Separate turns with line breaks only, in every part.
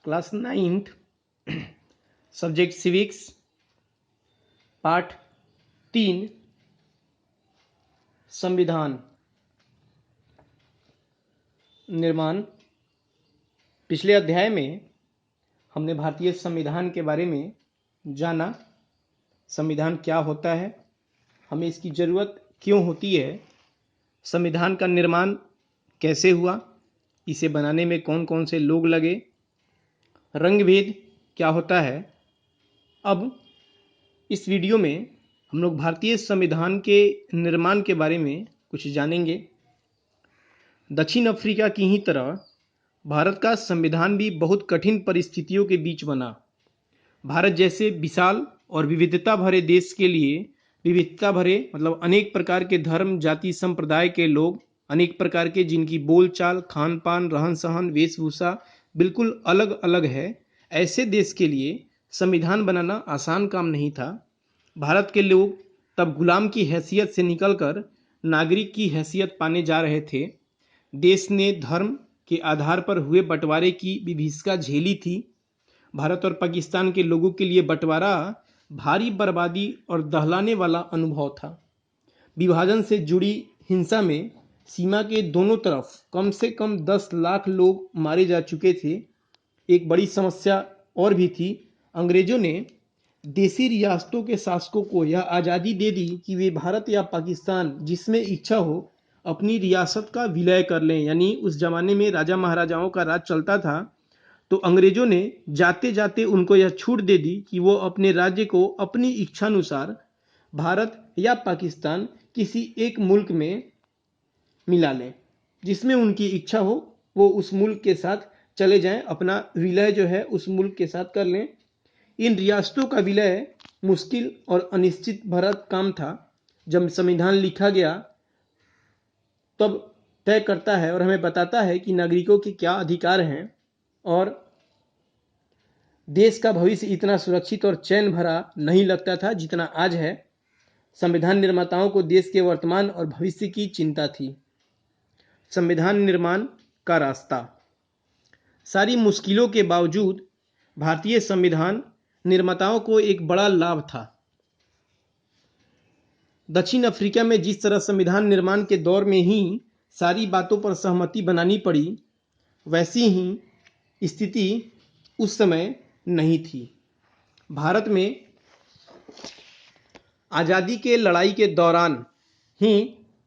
Class 9th subject civics पाठ 3 संविधान निर्माण। पिछले अध्याय में हमने भारतीय संविधान के बारे में जाना। संविधान क्या होता है, हमें इसकी ज़रूरत क्यों होती है, संविधान का निर्माण कैसे हुआ, इसे बनाने में कौन कौन से लोग लगे, रंग भेद क्या होता है। अब इस वीडियो में हम लोग भारतीय संविधान के निर्माण के बारे में कुछ जानेंगे। दक्षिण अफ्रीका की ही तरह भारत का संविधान भी बहुत कठिन परिस्थितियों के बीच बना। भारत जैसे विशाल और विविधता भरे देश के लिए विविधता भरे मतलब अनेक प्रकार के धर्म, जाति, संप्रदाय के लोग, अनेक प्रकार के जिनकी बोलचाल, खान पान, रहन सहन, वेशभूषा बिल्कुल अलग अलग है, ऐसे देश के लिए संविधान बनाना आसान काम नहीं था। भारत के लोग तब गुलाम की हैसियत से निकलकर नागरिक की हैसियत पाने जा रहे थे। देश ने धर्म के आधार पर हुए बंटवारे की विभीषिका झेली थी। भारत और पाकिस्तान के लोगों के लिए बंटवारा भारी बर्बादी और दहलाने वाला अनुभव था। विभाजन से जुड़ी हिंसा में सीमा के दोनों तरफ कम से कम 10 लाख लोग मारे जा चुके थे। एक बड़ी समस्या और भी थी, अंग्रेजों ने देसी रियासतों के शासकों को यह आज़ादी दे दी कि वे भारत या पाकिस्तान जिसमें इच्छा हो अपनी रियासत का विलय कर लें। यानी उस जमाने में राजा महाराजाओं का राज चलता था, तो अंग्रेजों ने जाते जाते उनको यह छूट दे दी कि वो अपने राज्य को अपनी इच्छानुसार भारत या पाकिस्तान किसी एक मुल्क में मिला लें, जिसमें उनकी इच्छा हो वो उस मुल्क के साथ चले जाएं, अपना विलय जो है उस मुल्क के साथ कर लें। इन रियासतों का विलय मुश्किल और अनिश्चित भरा काम था। जब संविधान लिखा गया तब तय करता है और हमें बताता है कि नागरिकों के क्या अधिकार हैं और देश का भविष्य इतना सुरक्षित और चैन भरा नहीं लगता था जितना आज है। संविधान निर्माताओं को देश के वर्तमान और भविष्य की चिंता थी। संविधान निर्माण का रास्ता। सारी मुश्किलों के बावजूद भारतीय संविधान निर्माताओं को एक बड़ा लाभ था। दक्षिण अफ्रीका में जिस तरह संविधान निर्माण के दौर में ही सारी बातों पर सहमति बनानी पड़ी, वैसी ही स्थिति उस समय नहीं थी। भारत में आज़ादी के लड़ाई के दौरान ही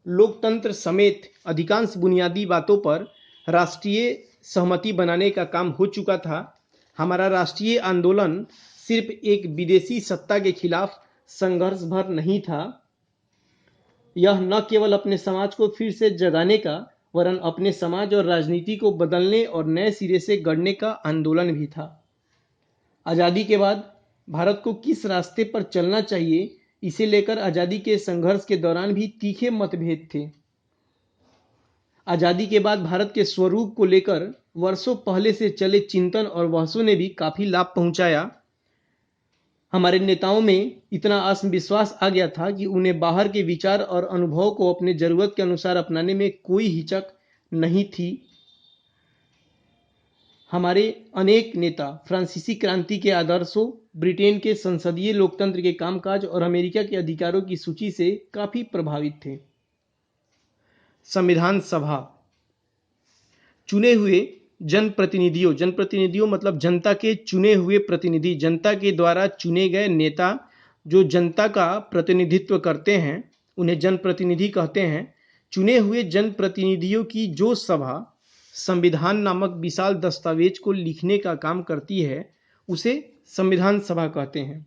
लोकतंत्र समेत अधिकांश बुनियादी बातों पर राष्ट्रीय सहमति बनाने का काम हो चुका था। हमारा राष्ट्रीय आंदोलन सिर्फ एक विदेशी सत्ता के खिलाफ संघर्ष भर नहीं था, यह न केवल अपने समाज को फिर से जगाने का वरन अपने समाज और राजनीति को बदलने और नए सिरे से गढ़ने का आंदोलन भी था। आज़ादी के बाद भारत को किस रास्ते पर चलना चाहिए, इसे लेकर आज़ादी के संघर्ष के दौरान भी तीखे मतभेद थे। आज़ादी के बाद भारत के स्वरूप को लेकर वर्षों पहले से चले चिंतन और बहसों ने भी काफ़ी लाभ पहुंचाया। हमारे नेताओं में इतना आत्मविश्वास आ गया था कि उन्हें बाहर के विचार और अनुभव को अपने ज़रूरत के अनुसार अपनाने में कोई हिचक नहीं थी। हमारे अनेक नेता फ्रांसीसी क्रांति के आदर्शों, ब्रिटेन के संसदीय लोकतंत्र के कामकाज और अमेरिका के अधिकारों की सूची से काफ़ी प्रभावित थे। संविधान सभा। चुने हुए जनप्रतिनिधियों मतलब जनता के चुने हुए प्रतिनिधि, जनता के द्वारा चुने गए नेता जो जनता का प्रतिनिधित्व करते हैं उन्हें जनप्रतिनिधि कहते हैं। चुने हुए जनप्रतिनिधियों की जो सभा संविधान नामक विशाल दस्तावेज को लिखने का काम करती है उसे संविधान सभा कहते हैं।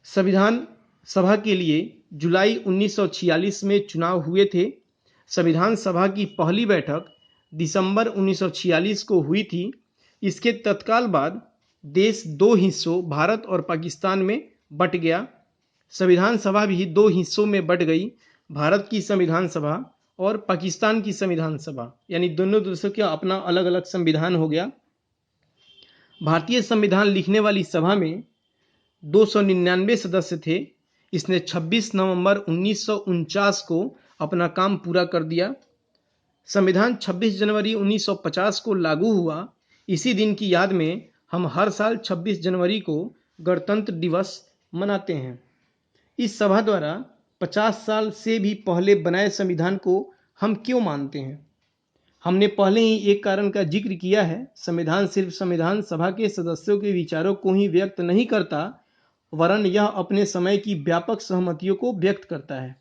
संविधान सभा के लिए जुलाई 1946 में चुनाव हुए थे। संविधान सभा की पहली बैठक दिसंबर 1946 को हुई थी। इसके तत्काल बाद देश दो हिस्सों भारत और पाकिस्तान में बंट गया। संविधान सभा भी दो हिस्सों में बंट गई, भारत की संविधान सभा और पाकिस्तान की संविधान सभा, यानी दोनों देशों का अपना अलग अलग संविधान हो गया। भारतीय संविधान लिखने वाली सभा में 299 सदस्य थे। इसने 26 नवंबर 1949 को अपना काम पूरा कर दिया। संविधान 26 जनवरी 1950 को लागू हुआ। इसी दिन की याद में हम हर साल 26 जनवरी को गणतंत्र दिवस मनाते हैं। इस सभा द्वारा 50 साल से भी पहले बनाए संविधान को हम क्यों मानते हैं? हमने पहले ही एक कारण का जिक्र किया है। संविधान सिर्फ संविधान सभा के सदस्यों के विचारों को ही व्यक्त नहीं करता, वरन यह अपने समय की व्यापक सहमतियों को व्यक्त करता है।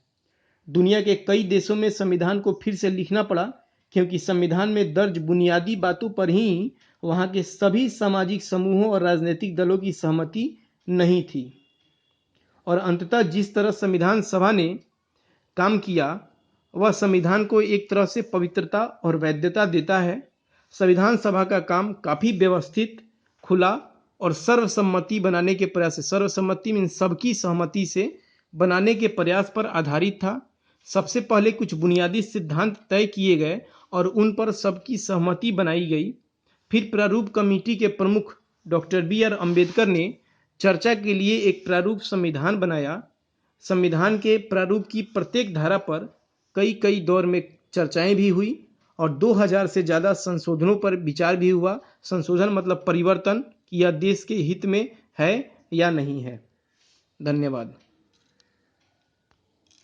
दुनिया के कई देशों में संविधान को फिर से लिखना पड़ा, क्योंकि संविधान में दर्ज बुनियादी बातों पर ही वहां के सभी सामाजिक समूहों और राजनीतिक दलों की सहमति नहीं थी। और अंततः जिस तरह संविधान सभा ने काम किया, वह संविधान को एक तरह से पवित्रता और वैधता देता है। संविधान सभा का काम काफी व्यवस्थित, खुला और सर्वसम्मति बनाने के प्रयास से, सर्वसम्मति मीन सबकी सहमति से बनाने के प्रयास पर आधारित था। सबसे पहले कुछ बुनियादी सिद्धांत तय किए गए और उन पर सबकी सहमति बनाई गई। फिर प्रारूप कमेटी के प्रमुख डॉक्टर बी.आर. अम्बेडकर ने चर्चा के लिए एक प्रारूप संविधान बनाया। संविधान के प्रारूप की प्रत्येक धारा पर कई दौर में चर्चाएं भी हुई और 2000 से ज़्यादा संशोधनों पर विचार भी हुआ। संशोधन मतलब परिवर्तन, कि यह देश के हित में है या नहीं है। धन्यवाद।